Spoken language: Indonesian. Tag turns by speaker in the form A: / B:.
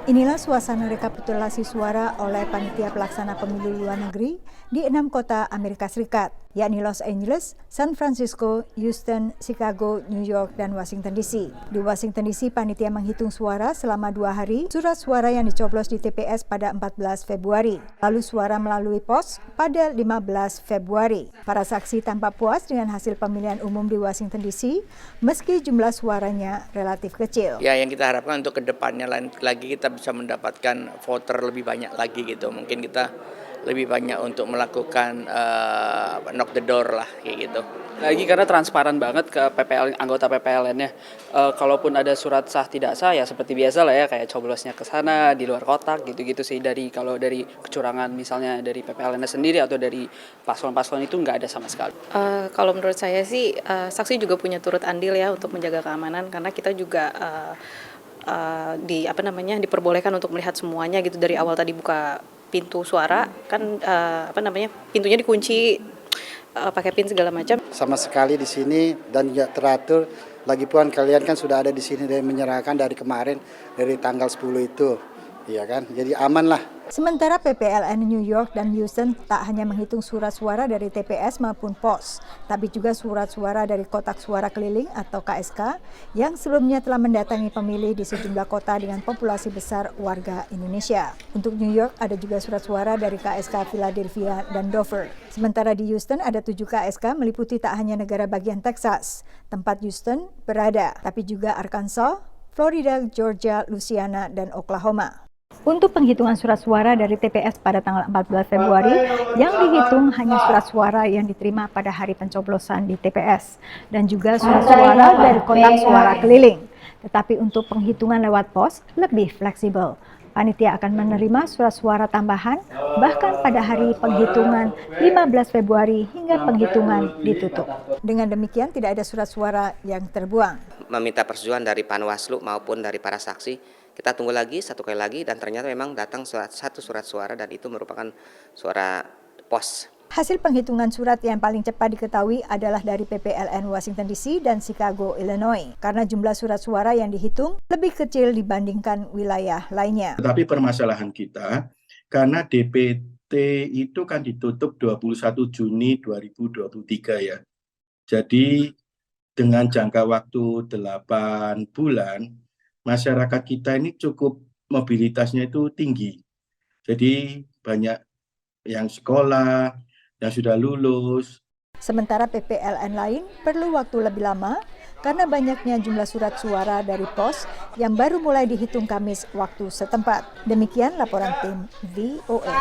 A: Inilah suasana rekapitulasi suara oleh panitia pelaksana pemilu luar negeri di 6 kota Amerika Serikat, yakni Los Angeles, San Francisco, Houston, Chicago, New York, dan Washington DC. Di Washington DC, panitia menghitung suara selama 2 hari, surat suara yang dicoblos di TPS pada 14 Februari, lalu suara melalui pos pada 15 Februari. Para saksi tampak puas dengan hasil pemilihan umum di Washington DC, meski jumlah suaranya relatif kecil.
B: Ya, yang kita harapkan untuk kedepannya lagi kita bisa mendapatkan voter lebih banyak lagi gitu. Mungkin kita lebih banyak untuk melakukan knock the door lah kayak gitu.
C: Lagi karena transparan banget ke PPL, anggota PPLN-nya. Kalaupun ada surat sah tidak sah ya seperti biasa lah ya, kayak coblosnya ke sana di luar kotak gitu-gitu sih. Kalau dari kecurangan misalnya dari PPLN sendiri atau dari paslon-paslon itu nggak ada sama sekali.
D: Kalau menurut saya sih saksi juga punya turut andil ya untuk menjaga keamanan, karena kita juga diperbolehkan untuk melihat semuanya gitu. Dari awal tadi buka pintu suara kan pintunya dikunci pakai pin segala macam.
E: Sama sekali di sini dan juga teratur. Lagipun kalian kan sudah ada di sini dan menyerahkan dari kemarin dari tanggal 10 itu. Iya kan? Jadi aman lah.
A: Sementara PPLN New York dan Houston tak hanya menghitung surat suara dari TPS maupun pos, tapi juga surat suara dari kotak suara keliling atau KSK yang sebelumnya telah mendatangi pemilih di sejumlah kota dengan populasi besar warga Indonesia. Untuk New York ada juga surat suara dari KSK Philadelphia dan Dover. Sementara di Houston ada 7 KSK meliputi tak hanya negara bagian Texas, tempat Houston berada, tapi juga Arkansas, Florida, Georgia, Louisiana, dan Oklahoma. Untuk penghitungan surat suara dari TPS pada tanggal 14 Februari, yang dihitung hanya surat suara yang diterima pada hari pencoblosan di TPS dan juga surat suara dari kotak suara keliling. Tetapi untuk penghitungan lewat pos lebih fleksibel. Panitia akan menerima surat suara tambahan bahkan pada hari penghitungan 15 Februari hingga penghitungan ditutup. Dengan demikian tidak ada surat suara yang terbuang.
F: Meminta persetujuan dari Panwaslu maupun dari para saksi. Kita tunggu lagi satu kali lagi dan ternyata memang datang satu surat suara dan itu merupakan suara pos.
A: Hasil penghitungan surat yang paling cepat diketahui adalah dari PPLN Washington DC dan Chicago, Illinois, karena jumlah surat suara yang dihitung lebih kecil dibandingkan wilayah lainnya.
G: Tetapi permasalahan kita, karena DPT itu kan ditutup 21 Juni 2023 ya. Jadi dengan jangka waktu 8 bulan, masyarakat kita ini cukup mobilitasnya itu tinggi. Jadi banyak yang sekolah, yang sudah lulus.
A: Sementara PPLN lain perlu waktu lebih lama karena banyaknya jumlah surat suara dari pos yang baru mulai dihitung Kamis waktu setempat. Demikian laporan tim VOA.